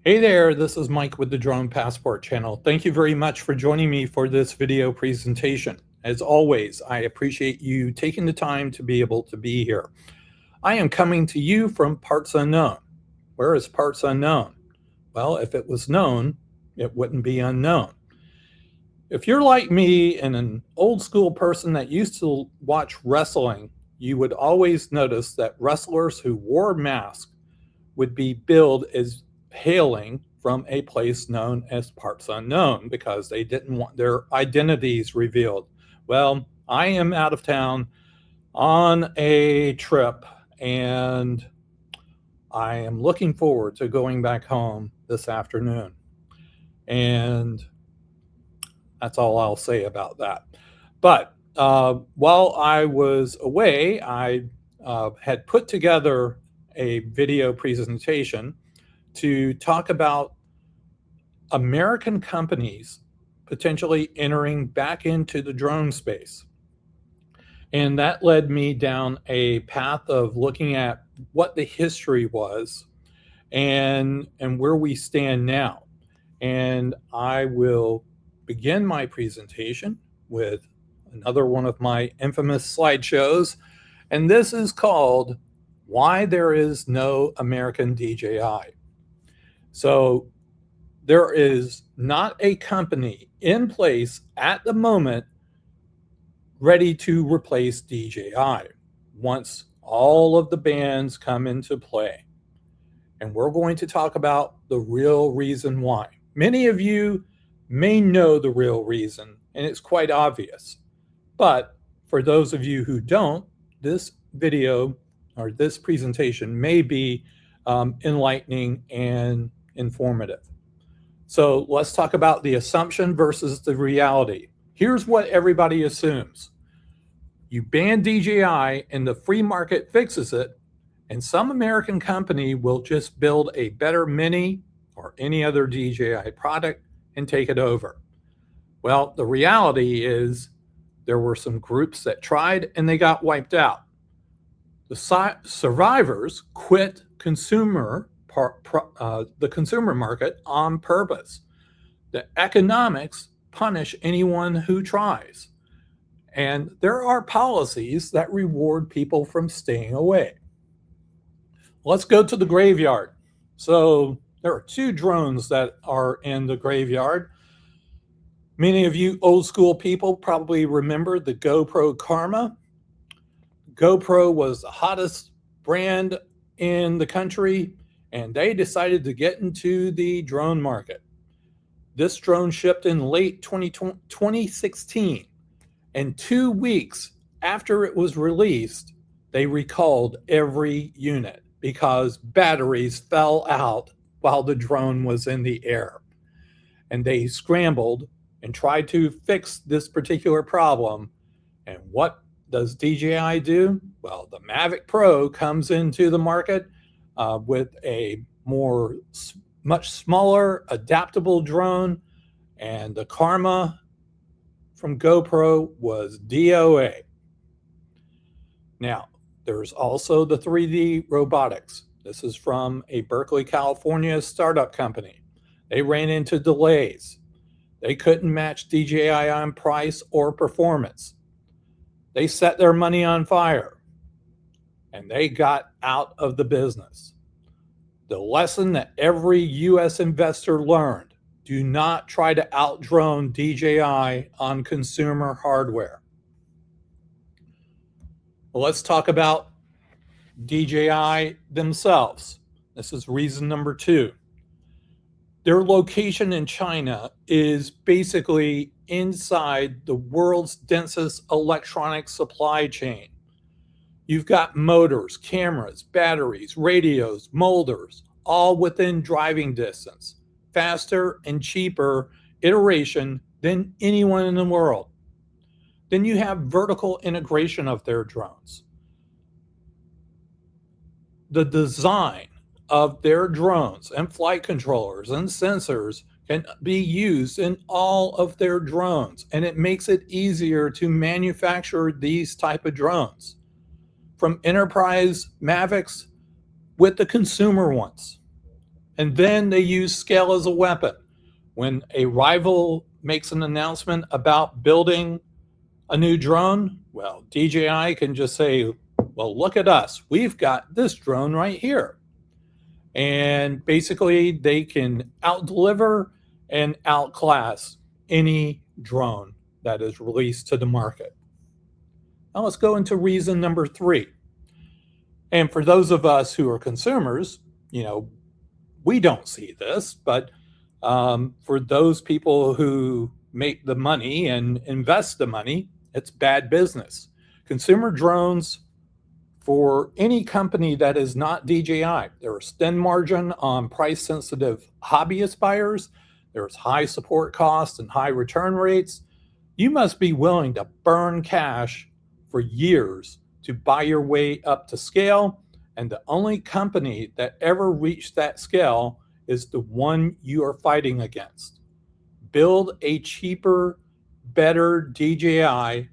Hey there, this is Mike with the Drone Passport channel. Thank you very much for joining me for this video presentation. As always, I appreciate you taking the time to be able to be here. I am coming to you from Parts Unknown. Where is Parts Unknown? Well, if it was known, it wouldn't be unknown. If you're like me and an old school person that used to watch wrestling, you would always notice that wrestlers who wore masks would be billed as hailing from a place known as Parts Unknown because they didn't want their identities revealed. Well, I am out of town on a trip and I am looking forward to going back home this afternoon. And that's all I'll say about that. But while I was away, I had put together a video presentation to talk about American companies potentially entering back into the drone space. And that led me down a path of looking at what the history was and where we stand now. And I will begin my presentation with another one of my infamous slideshows. And this is called Why There Is No American DJI. So there is not a company in place at the moment ready to replace DJI once all of the bans come into play. And we're going to talk about the real reason why. Many of you may know the real reason, and it's quite obvious. But for those of you who don't, this video or this presentation may be enlightening and informative. So let's talk about the assumption versus the reality. Here's what everybody assumes. You ban DJI and the free market fixes it, and some American company will just build a better Mini or any other DJI product and take it over. Well, the reality is there were some groups that tried and they got wiped out. The survivors quit the consumer market on purpose. The economics punish anyone who tries. And there are policies that reward people from staying away. Let's go to the graveyard. So there are two drones that are in the graveyard. Many of you old school people probably remember the GoPro Karma. GoPro was the hottest brand in the country, and they decided to get into the drone market. This drone shipped in late 2016, and 2 weeks after it was released, they recalled every unit because batteries fell out while the drone was in the air. And they scrambled and tried to fix this particular problem. And what does DJI do? Well, the Mavic Pro comes into the market with a much smaller, adaptable drone, and the Karma from GoPro was DOA. Now, there's also the 3D Robotics. This is from a Berkeley, California startup company. They ran into delays. They couldn't match DJI on price or performance. They set their money on fire and they got out of the business. The lesson that every US investor learned: do not try to outdrone DJI on consumer hardware. Well, let's talk about DJI themselves. This is reason number 2. Their location in China is basically inside the world's densest electronic supply chain. You've got motors, cameras, batteries, radios, molders, all within driving distance. Faster and cheaper iteration than anyone in the world. Then you have vertical integration of their drones. The design of their drones and flight controllers and sensors can be used in all of their drones, and it makes it easier to manufacture these type of drones, from enterprise Mavics with the consumer ones. And then they use scale as a weapon. When a rival makes an announcement about building a new drone, well, DJI can just say, well, look at us. We've got this drone right here. And basically, they can outdeliver and outclass any drone that is released to the market. Now let's go into reason number 3. And for those of us who are consumers, we don't see this, but for those people who make the money and invest the money, it's bad business. Consumer drones, for any company that is not DJI, there's thin margin on price-sensitive hobbyist buyers. There's high support costs and high return rates. You must be willing to burn cash for years to buy your way up to scale. And the only company that ever reached that scale is the one you are fighting against. Build a cheaper, better DJI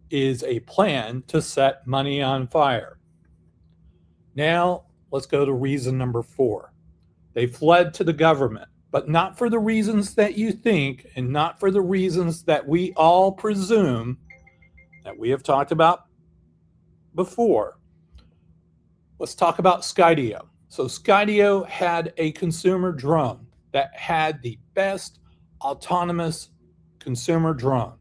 is a plan to set money on fire. Now, let's go to reason number 4. They fled to the government, but not for the reasons that you think and not for the reasons that we all presume that we have talked about before. Let's talk about Skydio. So Skydio had a consumer drone that had the best autonomous consumer drone.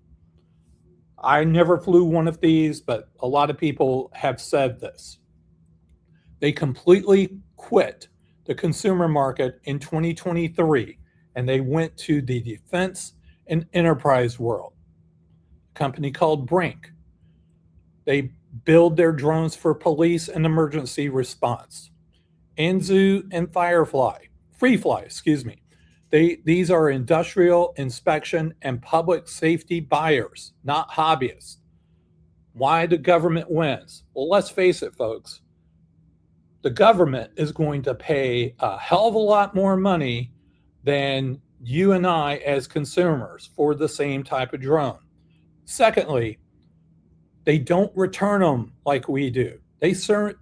I never flew one of these, but a lot of people have said this. They completely quit the consumer market in 2023, and they went to the defense and enterprise world. A company called BRINC. They build their drones for police and emergency response. Anzu and Freefly. These are industrial inspection and public safety buyers, not hobbyists. Why the government wins? Well, let's face it, folks. The government is going to pay a hell of a lot more money than you and I as consumers for the same type of drone. Secondly, they don't return them like we do. They sign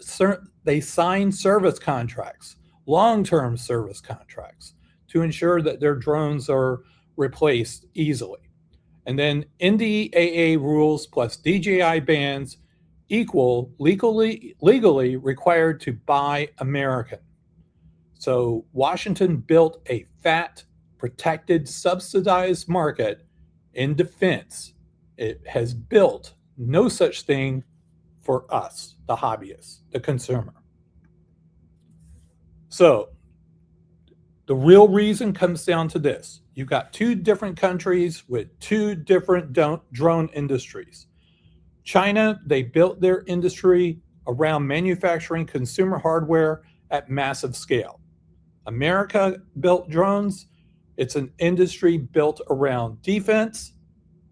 service contracts, long-term service contracts, to ensure that their drones are replaced easily. And then NDAA rules plus DJI bans equal legally required to buy American. So Washington built a fat, protected, subsidized market in defense. It has built no such thing for us, the hobbyists, the consumer. So the real reason comes down to this. You've got 2 different countries with 2 different drone industries. China, they built their industry around manufacturing consumer hardware at massive scale. America built drones. It's an industry built around defense,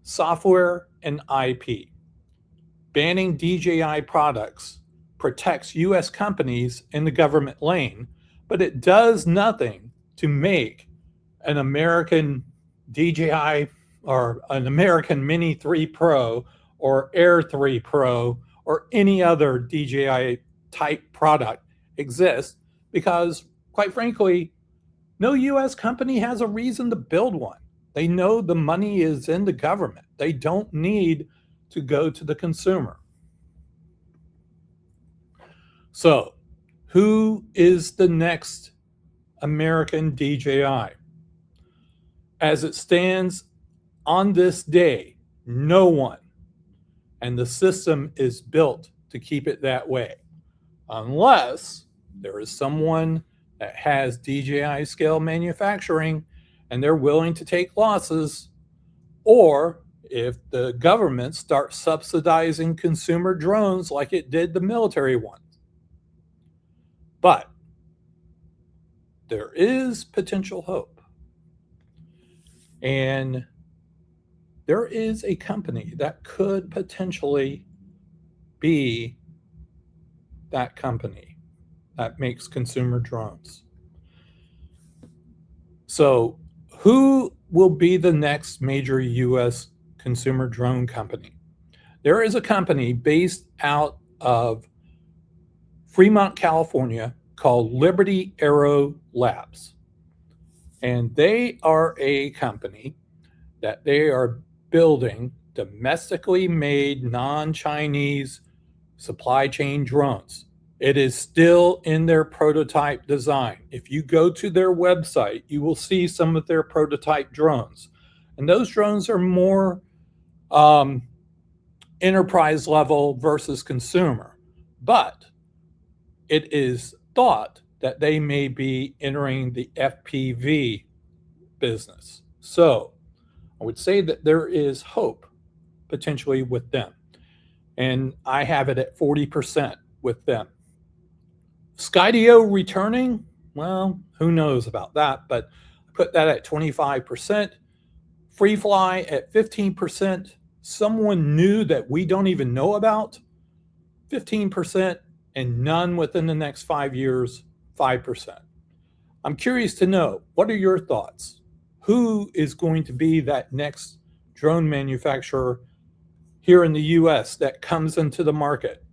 software, and IP. Banning DJI products protects US companies in the government lane, but it does nothing to make an American DJI or an American Mini 3 Pro or Air 3 Pro or any other DJI type product exist, because quite frankly, no US company has a reason to build one. They know the money is in the government. They don't need to go to the consumer. So, who is the next American DJI? As it stands on this day, no one. And the system is built to keep it that way. Unless there is someone that has DJI scale manufacturing and they're willing to take losses, or if the government starts subsidizing consumer drones like it did the military ones. But there is potential hope. And there is a company that could potentially be that company that makes consumer drones. So, who will be the next major US consumer drone company? There is a company based out of Fremont, California, called Liberty Aero Labs. And they are a company that they are building domestically made, non-Chinese supply chain drones. It is still in their prototype design. If you go to their website, you will see some of their prototype drones. And those drones are more enterprise level versus consumer. But it is thought that they may be entering the FPV business. So I would say that there is hope potentially with them. And I have it at 40% with them. Skydio returning, well, who knows about that, but I put that at 25%. Freefly at 15%. Someone new that we don't even know about, 15%, and none within the next 5 years, 5%. I'm curious to know, what are your thoughts? Who is going to be that next drone manufacturer here in the US that comes into the market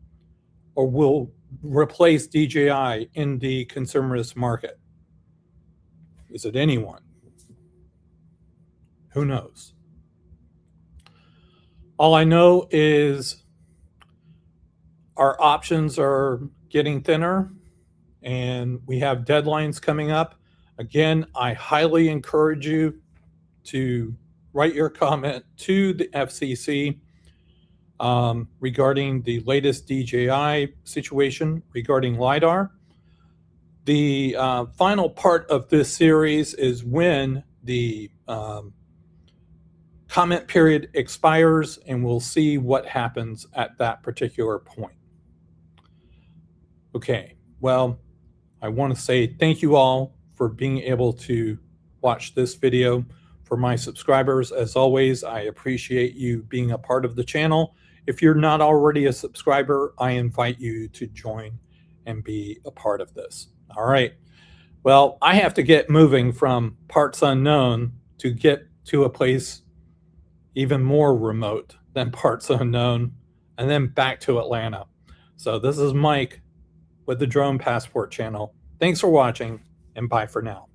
or will replace DJI in the consumerist market? Is it anyone? Who knows? All I know is our options are getting thinner and we have deadlines coming up. Again, I highly encourage you to write your comment to the FCC regarding the latest DJI situation regarding LiDAR. The final part of this series is when the comment period expires, and we'll see what happens at that particular point. Okay, well, I want to say thank you all for being able to watch this video. For my subscribers, as always, I appreciate you being a part of the channel. If you're not already a subscriber, I invite you to join and be a part of this. All right. Well, I have to get moving from parts unknown to get to a place even more remote than parts unknown, and then back to Atlanta. So this is Mike with the Drone Passport channel. Thanks for watching, and bye for now.